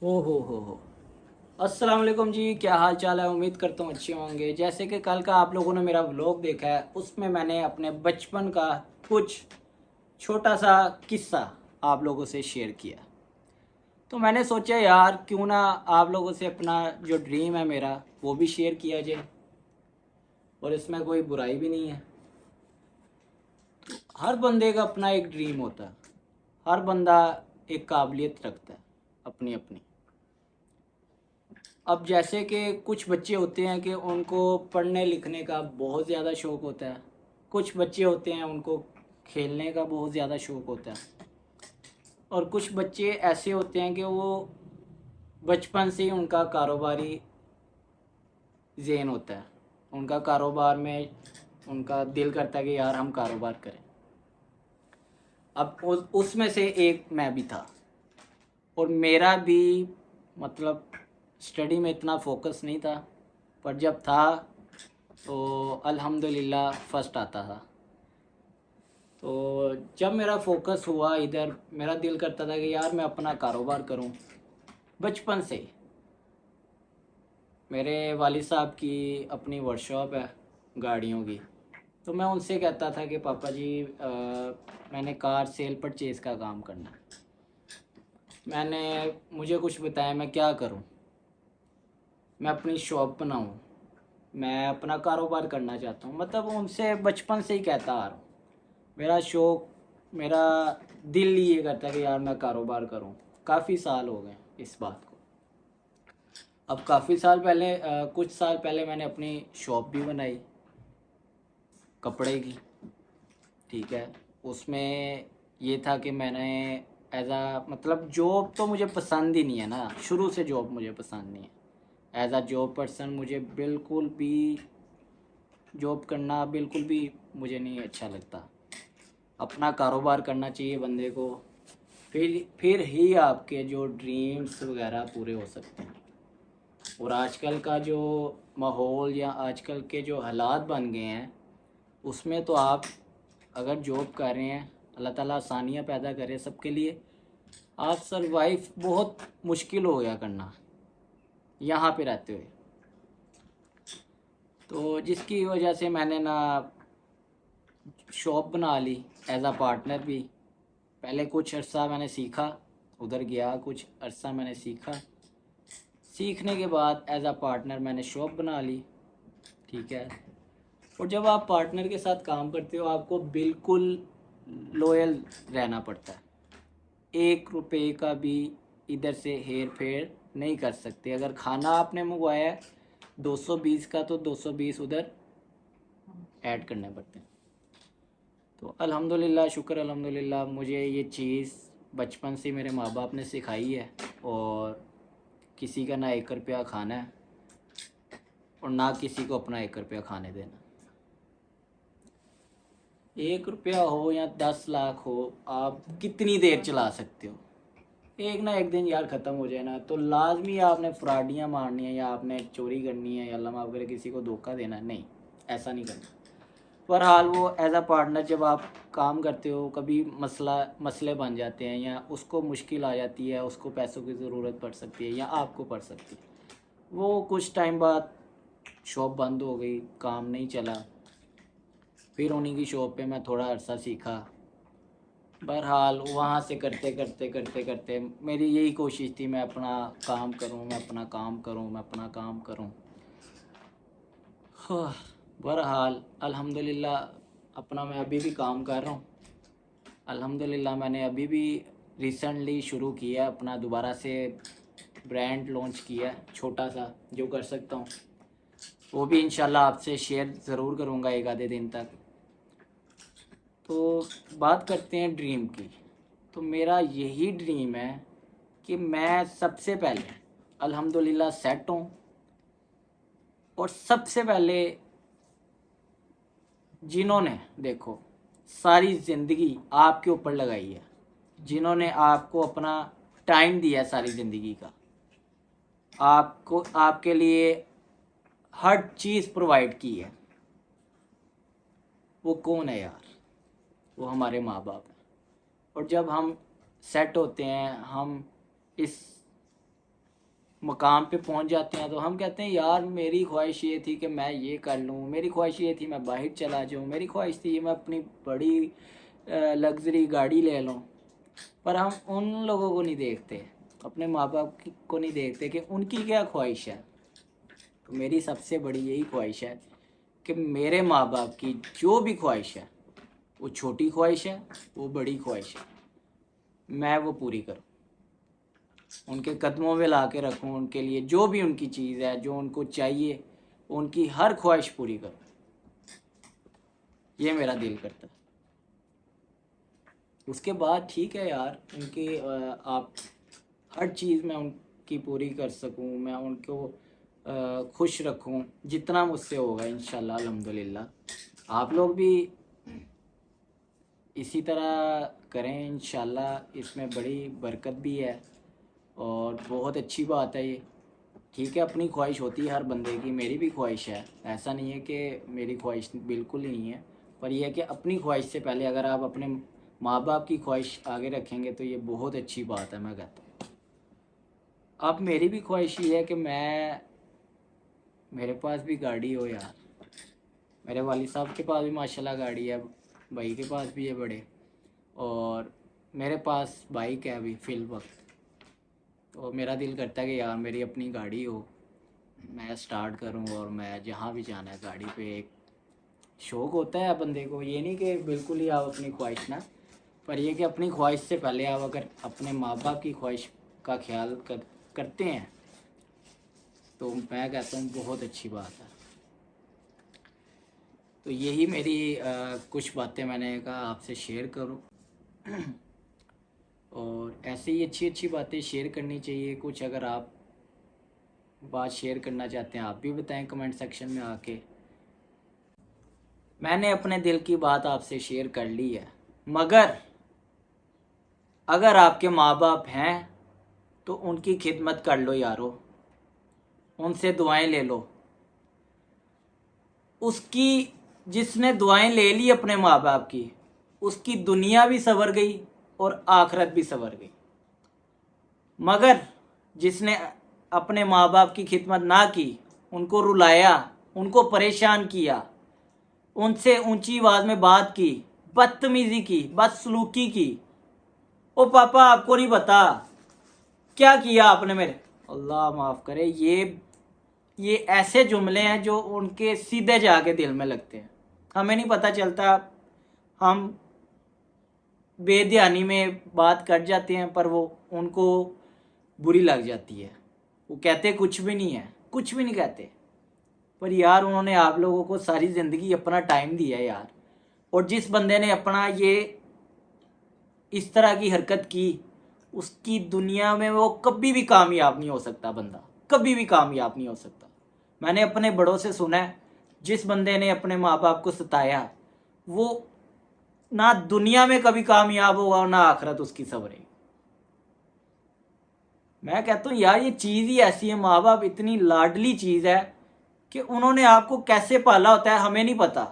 हो। अस्सलाम वालेकुम जी, क्या हाल चाल है। उम्मीद करता हूँ अच्छे होंगे। जैसे कि कल का आप लोगों ने मेरा व्लॉग देखा है, उसमें मैंने अपने बचपन का कुछ छोटा सा किस्सा आप लोगों से शेयर किया। तो मैंने सोचा यार क्यों ना आप लोगों से अपना जो ड्रीम है मेरा वो भी शेयर किया जाए, और इसमें कोई बुराई भी नहीं है। हर बंदे का अपना एक ड्रीम होता है। हर बंदा एक काबिलियत रखता है अपनी अपनी। अब जैसे कि कुछ बच्चे होते हैं कि उनको पढ़ने लिखने का बहुत ज़्यादा शौक़ होता है। कुछ बच्चे होते हैं उनको खेलने का बहुत ज़्यादा शौक़ होता है। और कुछ बच्चे ऐसे होते हैं कि वो बचपन से ही उनका कारोबारी ज़हन होता है। उनका कारोबार में उनका दिल करता है कि यार हम कारोबार करें। अब उसमें से एक मैं भी था। और मेरा भी मतलब स्टडी में इतना फोकस नहीं था, पर जब था तो अल्हम्दुलिल्लाह फ़र्स्ट आता था। तो जब मेरा फोकस हुआ इधर, मेरा दिल करता था कि यार मैं अपना कारोबार करूं। बचपन से ही मेरे वालिद साहब की अपनी वर्कशॉप है गाड़ियों की। तो मैं उनसे कहता था कि पापा जी मैंने कार सेल परचेज़ का काम करना है। मैंने मुझे कुछ बताया मैं क्या करूं। मैं अपनी शॉप बनाऊं, मैं अपना कारोबार करना चाहता हूँ। मतलब उनसे बचपन से ही कहता आ रहा हूँ। मेरा शौक़, मेरा दिल ये करता है कि यार मैं कारोबार करूँ। काफ़ी साल हो गए इस बात को। अब काफ़ी साल पहले कुछ साल पहले मैंने अपनी शॉप भी बनाई कपड़े की। ठीक है। उसमें ये था कि मैंने एज आ मतलब जॉब तो मुझे पसंद ही नहीं है ना, शुरू से जॉब मुझे पसंद नहीं है। एज आ जॉब पर्सन मुझे बिल्कुल भी जॉब करना बिल्कुल भी मुझे नहीं अच्छा लगता। अपना कारोबार करना चाहिए बंदे को, फिर ही आपके जो ड्रीम्स वगैरह पूरे हो सकते हैं। और आजकल का जो माहौल या आजकल के जो हालात बन गए हैं, उसमें तो आप अगर जॉब कर रहे हैं, अल्लाह ताला आसानियाँ पैदा करे सबके लिए। आप सरवाइव बहुत मुश्किल हो गया करना यहाँ पे रहते हुए। तो जिसकी वजह से मैंने ना शॉप बना ली एज आ पार्टनर भी। पहले कुछ अर्सा मैंने सीखा, उधर गया, कुछ अर्सा मैंने सीखा। सीखने के बाद एज आ पार्टनर मैंने शॉप बना ली। ठीक है। और जब आप पार्टनर के साथ काम करते हो, आपको बिल्कुल लॉयल रहना पड़ता है। 1 रुपये का भी इधर से हेर फेर नहीं कर सकते। अगर खाना आपने मंगवाया है 220 का, तो 220 उधर ऐड करने पड़ते हैं। तो अल्हम्दुलिल्लाह, शुक्र अल्हम्दुलिल्लाह, मुझे ये चीज़ बचपन से मेरे माँ बाप ने सिखाई है। और किसी का ना 1 रुपया खाना है और ना किसी को अपना 1 रुपया खाने देना। 1 रुपया हो या 10 लाख हो, आप कितनी देर चला सकते हो। एक ना एक दिन यार ख़त्म हो जाए ना, तो लाजमी आपने फ्रॉडियाँ मारनी है या आपने चोरी करनी है या अल्लाह माफ़ करे किसी को धोखा देना है। नहीं, ऐसा नहीं करना। बहरहाल वो एज आ पार्टनर जब आप काम करते हो, कभी मसले बन जाते हैं या उसको मुश्किल आ जाती है, उसको पैसों की ज़रूरत पड़ सकती है या आपको पड़ सकती है। वो कुछ टाइम बाद शॉप बंद हो गई, काम नहीं चला। फिर उन्हीं की शॉप पे मैं थोड़ा अरसा सीखा। बहरहाल वहाँ से करते करते करते करते मेरी यही कोशिश थी, मैं अपना काम करूँ, मैं अपना काम करूँ, मैं अपना काम करूँ। हाँ, बहरहाल अल्हम्दुलिल्लाह अपना मैं अभी भी काम कर रहा हूँ। अल्हम्दुलिल्लाह मैंने अभी भी रिसेंटली शुरू किया अपना, दोबारा से ब्रांड लॉन्च किया छोटा सा, जो कर सकता हूँ वो भी इंशाल्लाह आपसे शेयर ज़रूर करूँगा एक आधे दिन तक। तो बात करते हैं ड्रीम की। तो मेरा यही ड्रीम है कि मैं सबसे पहले अल्हम्दुलिल्लाह सेट हूँ, और सबसे पहले जिन्होंने देखो सारी ज़िंदगी आपके ऊपर लगाई है, जिन्होंने आपको अपना टाइम दिया है सारी ज़िंदगी का, आपको आपके लिए हर चीज़ प्रोवाइड की है, वो कौन है यार? वो हमारे माँ बाप हैं। और जब हम सेट होते हैं, हम इस मकाम पे पहुंच जाते हैं तो हम कहते हैं यार मेरी ख्वाहिश ये थी कि मैं ये कर लूँ, मेरी ख्वाहिश ये थी मैं बाहर चला जाऊँ, मेरी ख्वाहिश थी मैं अपनी बड़ी लग्जरी गाड़ी ले लूँ। पर हम उन लोगों को नहीं देखते, अपने माँ बाप को नहीं देखते कि उनकी क्या ख्वाहिश है। तो मेरी सबसे बड़ी यही ख्वाहिश है कि मेरे माँ बाप की जो भी ख्वाहिश है, वो छोटी ख्वाहिश है, वो बड़ी ख्वाहिश है, मैं वो पूरी करूँ, उनके कदमों में ला के रखूँ, उनके लिए जो भी उनकी चीज़ है, जो उनको चाहिए, उनकी हर ख्वाहिश पूरी करूँ। ये मेरा दिल करता है। उसके बाद ठीक है यार, उनकी आप हर चीज़ मैं उनकी पूरी कर सकूँ, मैं उनको खुश रखूँ जितना मुझसे होगा इंशाल्लाह अल्हम्दुलिल्लाह। आप लोग भी इसी तरह करें इंशाल्लाह, इसमें बड़ी बरकत भी है और बहुत अच्छी बात है ये। ठीक है, अपनी ख्वाहिश होती है हर बंदे की, मेरी भी ख्वाहिश है, ऐसा नहीं है कि मेरी ख्वाहिश बिल्कुल ही नहीं है। पर यह है कि अपनी ख्वाहिश से पहले अगर आप अपने माँ बाप की ख्वाहिश आगे रखेंगे तो ये बहुत अच्छी बात है, मैं कहता हूँ। अब मेरी भी ख्वाहिश ये है कि मेरे पास भी गाड़ी हो यार। मेरे वालिद साहब के पास भी माशाल्लाह गाड़ी है, भाई के पास भी है बड़े, और मेरे पास बाइक है अभी फ़िल वक्त। तो मेरा दिल करता है कि यार मेरी अपनी गाड़ी हो, मैं स्टार्ट करूं और मैं जहां भी जाना है गाड़ी पे। एक शौक़ होता है बंदे को, ये नहीं कि बिल्कुल ही आप अपनी ख्वाहिश ना, पर यह कि अपनी ख्वाहिश से पहले आप अगर अपने माँ बाप की ख्वाहिश का ख्याल करते हैं तो मैं कहता हूँ बहुत अच्छी बात है। तो यही मेरी कुछ बातें मैंने कहा आपसे शेयर करूं। और ऐसे ही अच्छी अच्छी बातें शेयर करनी चाहिए। कुछ अगर आप बात शेयर करना चाहते हैं आप भी बताएं कमेंट सेक्शन में आके। मैंने अपने दिल की बात आपसे शेयर कर ली है, मगर अगर आपके माँ बाप हैं तो उनकी खिदमत कर लो यारो, उनसे दुआएं ले लो। उसकी जिसने दुआएं ले ली अपने माँ बाप की, उसकी दुनिया भी संवर गई और आखिरत भी संवर गई। मगर जिसने अपने माँ बाप की खिदमत ना की, उनको रुलाया, उनको परेशान किया, उनसे ऊंची आवाज़ में बात की, बदतमीज़ी की, बदसलूकी की, ओ पापा आपको नहीं पता क्या किया आपने मेरे, अल्लाह माफ़ करे, ये ऐसे जुमले हैं जो उनके सीधे जाके दिल में लगते हैं। हमें नहीं पता चलता, हम बेध्यानी में बात कर जाते हैं, पर वो उनको बुरी लग जाती है। वो कहते कुछ भी नहीं है, कुछ भी नहीं कहते, पर यार उन्होंने आप लोगों को सारी ज़िंदगी अपना टाइम दिया है यार। और जिस बंदे ने अपना ये इस तरह की हरकत की, उसकी दुनिया में वो कभी भी कामयाब नहीं हो सकता, बंदा कभी भी कामयाब नहीं हो सकता। मैंने अपने बड़ों से सुना है, जिस बंदे ने अपने माँ बाप को सताया, वो ना दुनिया में कभी कामयाब होगा और ना आखिरत उसकी संवरेगी। मैं कहता हूँ यार ये चीज़ ही ऐसी है, माँ बाप इतनी लाडली चीज़ है कि उन्होंने आपको कैसे पाला होता है हमें नहीं पता।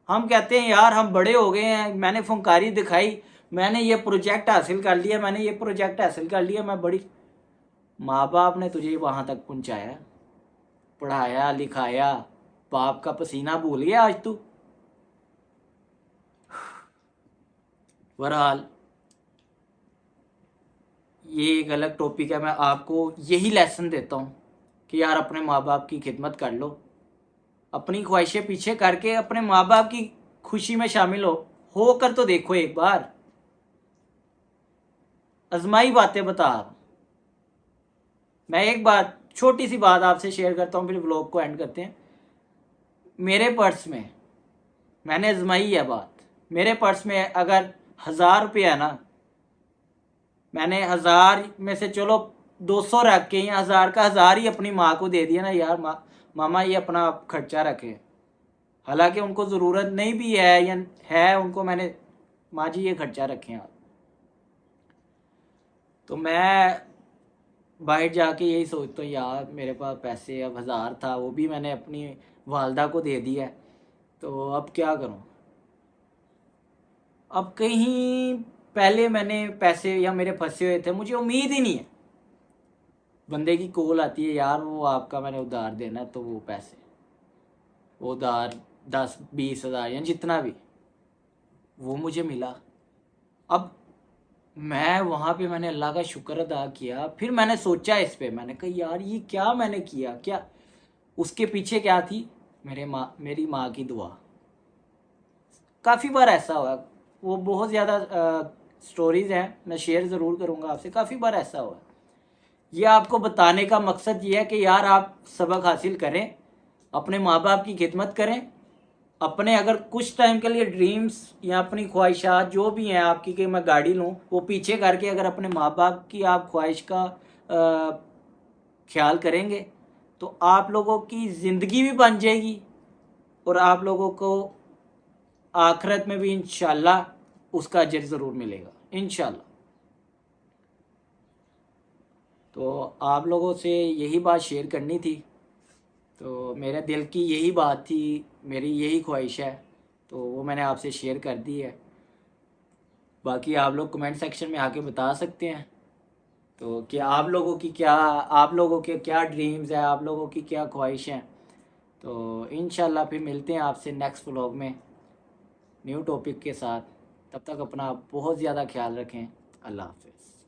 हम कहते हैं यार हम बड़े हो गए हैं, मैंने फुंकारी दिखाई, मैंने ये प्रोजेक्ट हासिल कर लिया, मैंने ये प्रोजेक्ट हासिल कर लिया, मैं बड़ी। माँ बाप ने तुझे वहाँ तक पहुँचाया, पढ़ाया लिखाया, बाप का पसीना भूल गया आज तू। बहरहाल ये एक अलग टॉपिक है, मैं आपको यही लेसन देता हूँ कि यार अपने माँ बाप की खिदमत कर लो, अपनी ख्वाहिशें पीछे करके अपने माँ बाप की खुशी में शामिल हो कर तो देखो एक बार, अजमाई बातें बता। मैं एक बात छोटी सी बात आपसे शेयर करता हूँ, फिर व्लॉग को एंड करते हैं। मेरे पर्स में मैंने आजमाई है बात, मेरे पर्स में अगर 1000 रुपये है ना, मैंने 1000 में से चलो 200 रख के या 1000 का 1000 ही अपनी माँ को दे दिया ना, यार मामा ये अपना खर्चा रखे। हालांकि उनको ज़रूरत नहीं भी है या है उनको, मैंने माँ जी ये खर्चा रखें आप। तो मैं बाहर जाके यही सोचता हूँ यार मेरे पास पैसे, अब 1000 था वो भी मैंने अपनी वालदा को दे दिया है, तो अब क्या करूँ। अब कहीं पहले मैंने पैसे या मेरे फंसे हुए थे, मुझे उम्मीद ही नहीं है, बंदे की कॉल आती है, यार वो आपका मैंने उधार देना है, तो वो पैसे, वो उधार 10-20 हज़ार या जितना भी, वो मुझे मिला। अब मैं वहाँ पे मैंने अल्लाह का शुक्र अदा किया। फिर मैंने सोचा इस पे, मैंने कहा यार ये क्या मैंने किया, क्या उसके पीछे क्या थी, मेरी माँ की दुआ। काफ़ी बार ऐसा हुआ, वो बहुत ज़्यादा स्टोरीज़ हैं, मैं शेयर ज़रूर करूँगा आपसे। काफ़ी बार ऐसा हुआ। ये आपको बताने का मकसद ये है कि यार आप सबक हासिल करें, अपने माँ बाप की खिदमत करें, अपने अगर कुछ टाइम के लिए ड्रीम्स या अपनी ख्वाहिशात जो भी हैं आपकी कि मैं गाड़ी लूँ, वो पीछे करके अगर अपने माँ बाप की आप ख्वाहिश का ख्याल करेंगे तो आप लोगों की ज़िंदगी भी बन जाएगी और आप लोगों को आखिरत में भी इंशाल्लाह उसका अजर ज़रूर मिलेगा इंशाल्लाह। तो आप लोगों से यही बात शेयर करनी थी, तो मेरे दिल की यही बात थी, मेरी यही ख्वाहिश है, तो वो मैंने आपसे शेयर कर दी है। बाकी आप लोग कमेंट सेक्शन में आके बता सकते हैं तो कि आप लोगों की क्या, आप लोगों के क्या ड्रीम्स है, आप लोगों की क्या ख्वाहिश हैं। तो इंशाल्लाह फिर मिलते हैं आपसे नेक्स्ट व्लॉग में न्यू टॉपिक के साथ। तब तक अपना बहुत ज़्यादा ख्याल रखें। अल्लाह हाफ़िज़।